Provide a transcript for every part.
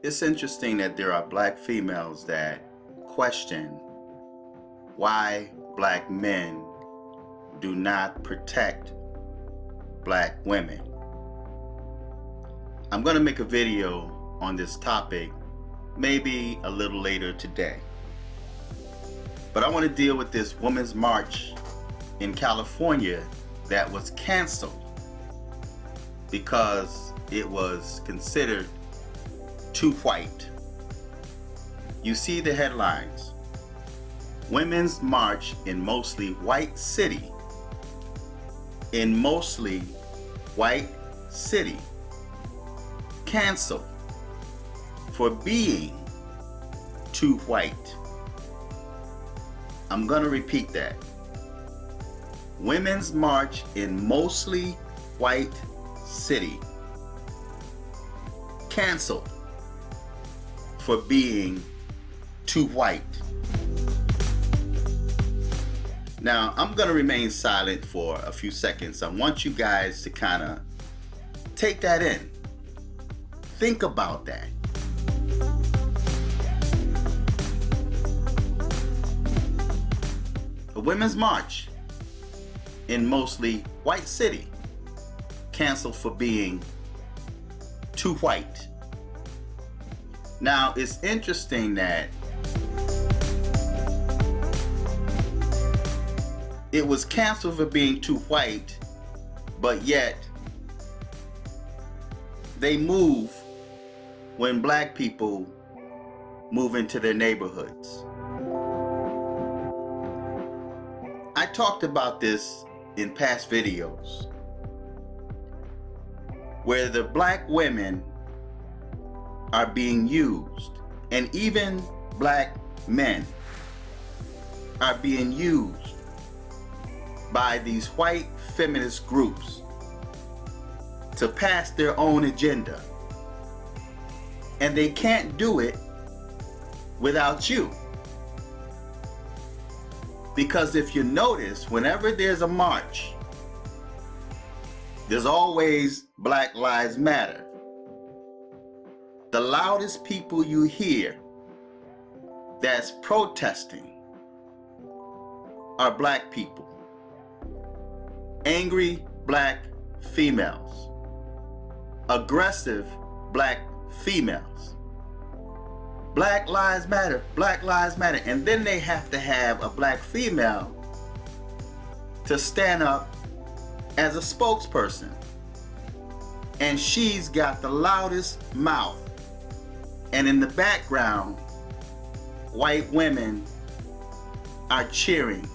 It's interesting that there are black females that question why black men do not protect black women. I'm going to make a video on this topic maybe a little later today. But I want to deal with this women's march in California that was canceled because it was considered too white. You see the headlines: Women's March in Mostly White City. In Mostly White City. Canceled for being too white. I'm gonna repeat that. Women's March in Mostly White City. Canceled for being too white. Now, I'm going to remain silent for a few seconds. I want you guys to kind of take that in. Think about that. A women's march in Mostly White City canceled for being too white. Now, it's interesting that it was canceled for being too white, but yet they move when black people move into their neighborhoods. I talked about this in past videos, where the black women are being used, and even black men are being used by these white feminist groups to pass their own agenda. And they can't do it without you. Because if you notice, whenever there's a march, there's always Black Lives Matter. The loudest people you hear that's protesting are black people. Angry black females. Aggressive black females. Black Lives Matter, Black Lives Matter. And then they have to have a black female to stand up as a spokesperson. And she's got the loudest mouth. And in the background, white women are cheering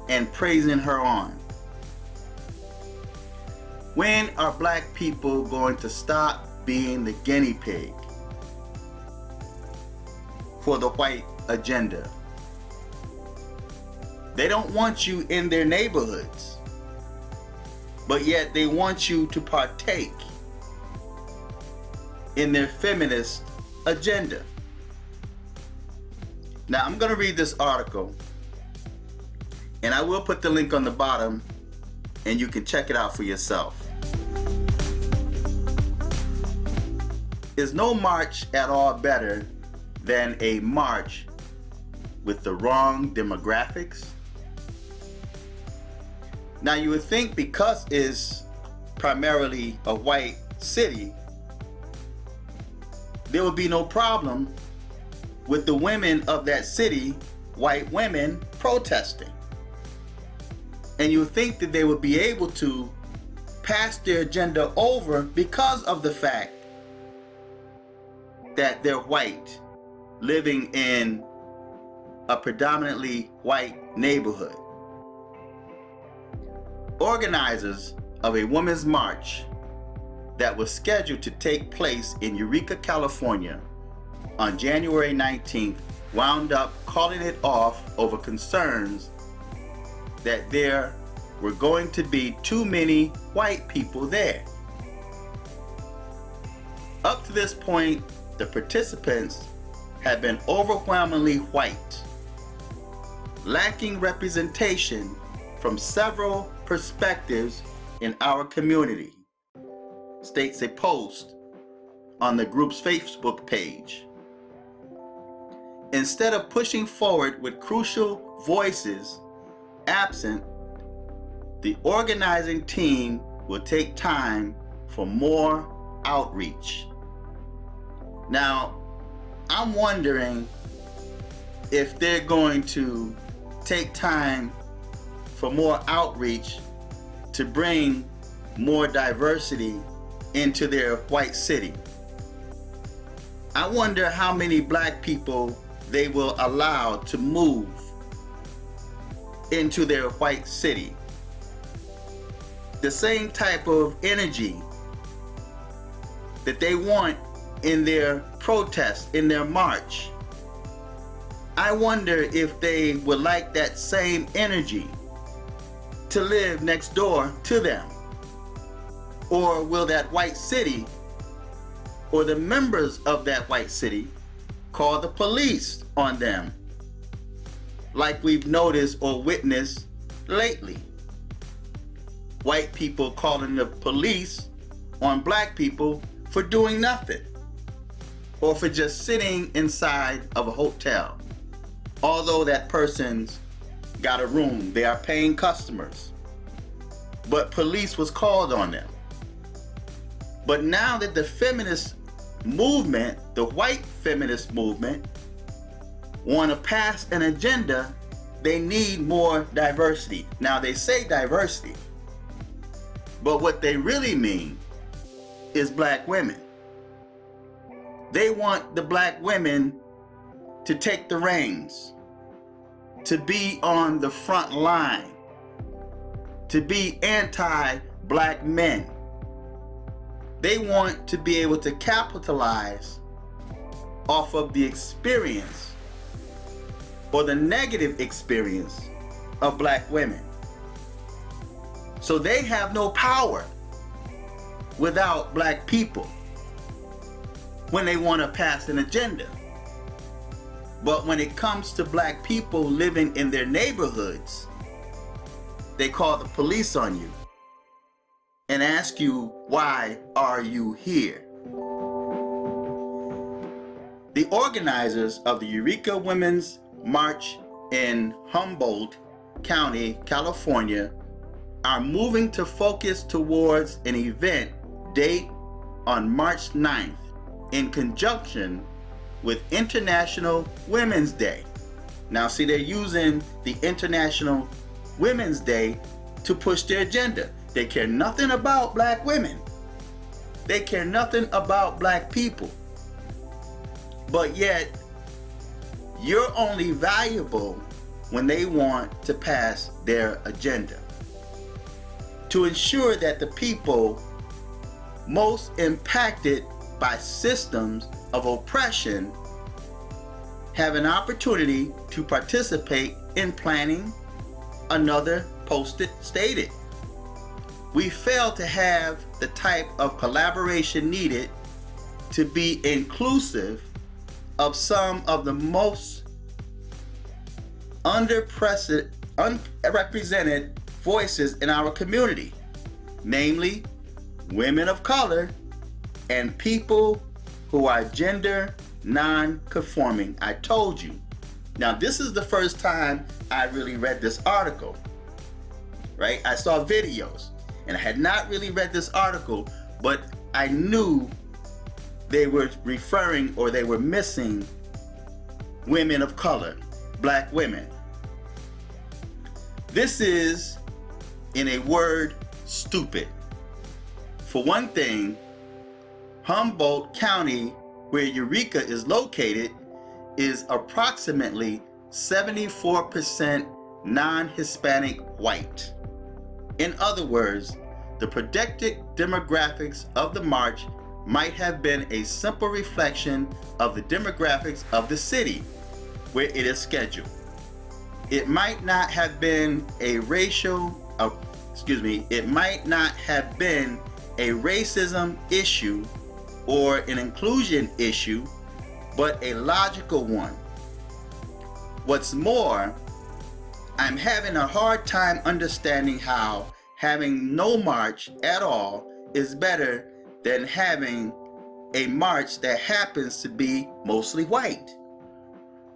and praising her on. When are black people going to stop being the guinea pig for the white agenda? They don't want you in their neighborhoods, but yet they want you to partake in their feminist agenda. Now, I'm going to read this article, and I will put the link on the bottom, and you can check it out for yourself. Is no march at all better than a march with the wrong demographics? Now, you would think because it's primarily a white city, there would be no problem with the women of that city, white women, protesting. And you would think that they would be able to pass their agenda over because of the fact that they're white, living in a predominantly white neighborhood. Organizers of a women's march that was scheduled to take place in Eureka, California on January 19th wound up calling it off over concerns that there were going to be too many white people there. Up to this point, the participants had been overwhelmingly white, lacking representation from several perspectives in our community, states a post on the group's Facebook page. Instead of pushing forward with crucial voices absent, the organizing team will take time for more outreach. Now, I'm wondering if they're going to take time for more outreach to bring more diversity into their white city. I wonder how many black people they will allow to move into their white city. The same type of energy that they want in their protest, in their march. I wonder if they would like that same energy to live next door to them. Or will that white city, or the members of that white city, call the police on them, like we've noticed or witnessed lately? White people calling the police on black people for doing nothing, or for just sitting inside of a hotel. Although that person's got a room, they are paying customers, but police was called on them. But now that the feminist movement, the white feminist movement, want to pass an agenda, they need more diversity. Now they say diversity, but what they really mean is black women. They want the black women to take the reins, to be on the front line, to be anti-black men. They want to be able to capitalize off of the experience or the negative experience of black women. So they have no power without black people when they want to pass an agenda. But when it comes to black people living in their neighborhoods, they call the police on you and ask you, why are you here? The organizers of the Eureka Women's March in Humboldt County, California, are moving to focus towards an event date on March 9th in conjunction with International Women's Day. Now see, they're using the International Women's Day to push their agenda. They care nothing about black women. They care nothing about black people. But yet, you're only valuable when they want to pass their agenda. To ensure that the people most impacted by systems of oppression have an opportunity to participate in planning, another posted stated. We fail to have the type of collaboration needed to be inclusive of some of the most unrepresented voices in our community, namely women of color and people who are gender non-conforming. I told you. Now this is the first time I really read this article, right? I saw videos and I had not really read this article, but I knew they were referring, or they were missing, women of color, black women. This is, in a word, stupid. For one thing, Humboldt County, where Eureka is located, is approximately 74% non-Hispanic white. In other words, the projected demographics of the march might have been a simple reflection of the demographics of the city where it is scheduled. It might not have been a it might not have been a racism issue or an inclusion issue, but a logical one. What's more, I'm having a hard time understanding how having no march at all is better than having a march that happens to be mostly white.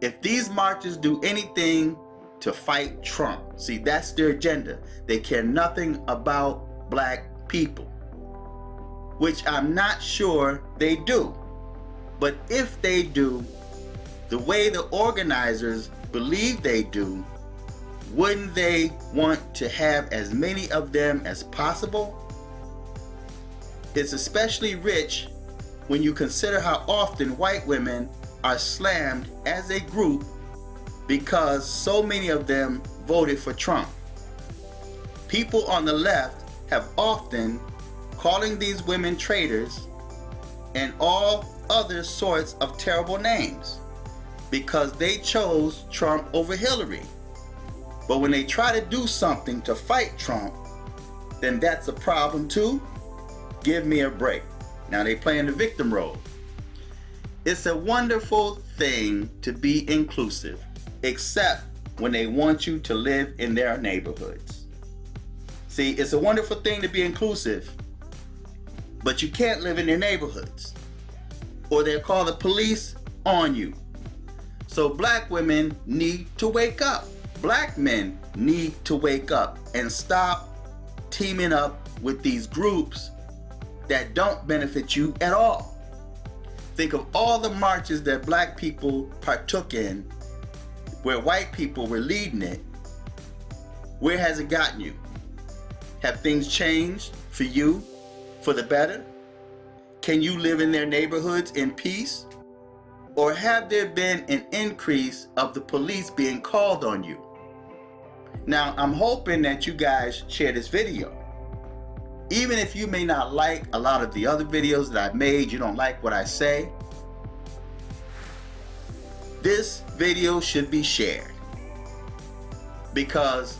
If these marches do anything to fight Trump, see, that's their agenda. They care nothing about black people, which I'm not sure they do. But if they do, the way the organizers believe they do, wouldn't they want to have as many of them as possible? It's especially rich when you consider how often white women are slammed as a group because so many of them voted for Trump. People on the left have often calling these women traitors and all other sorts of terrible names because they chose Trump over Hillary. But when they try to do something to fight Trump, then that's a problem too. Give me a break. Now they playing the victim role. It's a wonderful thing to be inclusive, except when they want you to live in their neighborhoods. See, it's a wonderful thing to be inclusive, but you can't live in their neighborhoods, or they'll call the police on you. So black women need to wake up. Black men need to wake up and stop teaming up with these groups that don't benefit you at all. Think of all the marches that black people partook in where white people were leading it. Where has it gotten you? Have things changed for you for the better? Can you live in their neighborhoods in peace? Or have there been an increase of the police being called on you? Now, I'm hoping that you guys share this video. Even if you may not like a lot of the other videos that I've made, you don't like what I say, this video should be shared. Because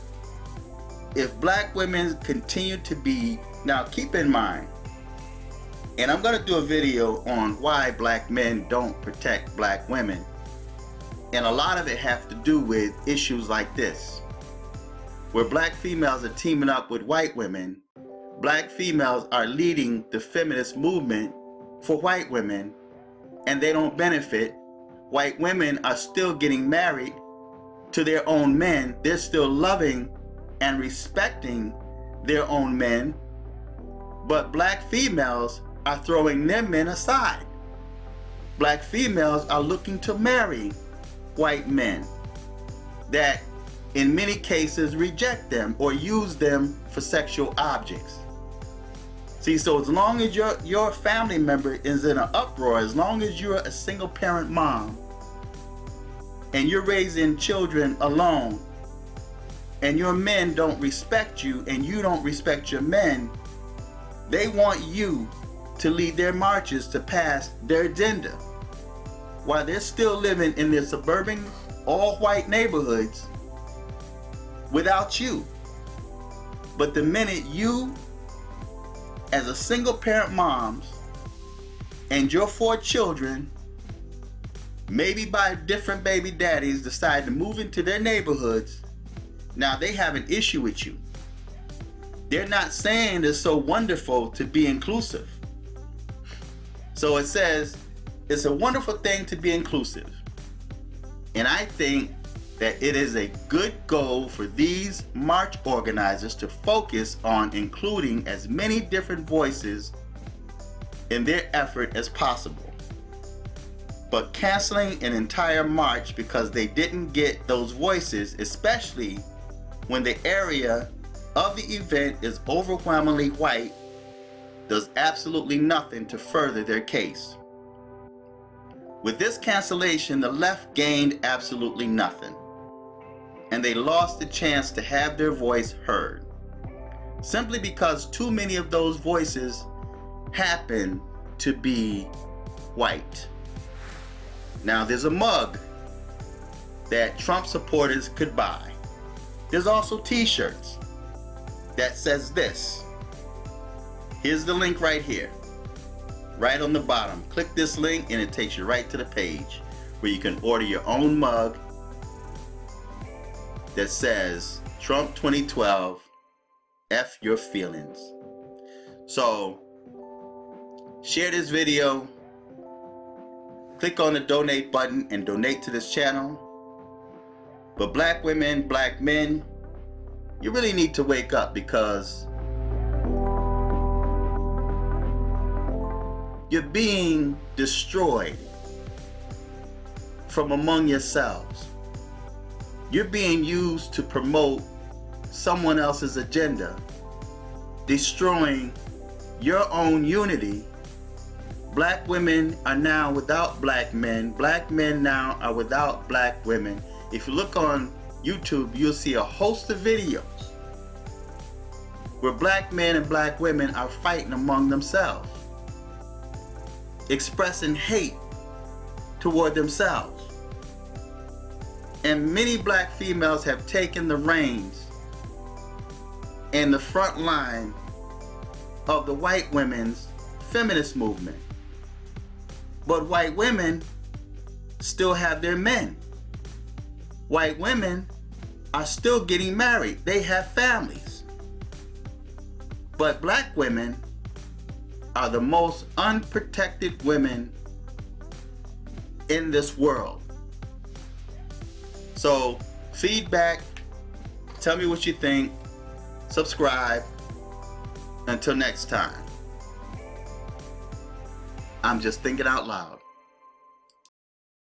if black women continue to be, now keep in mind, and I'm going to do a video on why black men don't protect black women, and a lot of it has to do with issues like this, where black females are teaming up with white women. Black females are leading the feminist movement for white women, and they don't benefit. White women are still getting married to their own men. They're still loving and respecting their own men, but black females are throwing their men aside. Black females are looking to marry white men that in many cases reject them or use them for sexual objects. See, so as long as your family member is in an uproar, as long as you're a single parent mom and you're raising children alone and your men don't respect you and you don't respect your men, they want you to lead their marches to pass their agenda while they're still living in their suburban all-white neighborhoods without you. But the minute you, as a single parent moms, and your 4 children, maybe by different baby daddies, decide to move into their neighborhoods, now they have an issue with you. They're not saying it's so wonderful to be inclusive. So it says it's a wonderful thing to be inclusive. And I think that it is a good goal for these march organizers to focus on including as many different voices in their effort as possible. But canceling an entire march because they didn't get those voices, especially when the area of the event is overwhelmingly white, does absolutely nothing to further their case. With this cancellation, the left gained absolutely nothing, and they lost the chance to have their voice heard, simply because too many of those voices happen to be white. Now, there's a mug that Trump supporters could buy. There's also t-shirts that says this. Here's the link right here, right on the bottom. Click this link and it takes you right to the page where you can order your own mug that says Trump 2012, F your feelings. So share this video, click on the donate button and donate to this channel. But black women, black men, you really need to wake up, because you're being destroyed from among yourselves. You're being used to promote someone else's agenda, destroying your own unity. Black women are now without black men. Black men now are without black women. If you look on YouTube, you'll see a host of videos where black men and black women are fighting among themselves, expressing hate toward themselves. And many black females have taken the reins in the front line of the white women's feminist movement. But white women still have their men. White women are still getting married. They have families. But black women are the most unprotected women in this world. So, feedback, tell me what you think, subscribe. Until next time, I'm just thinking out loud.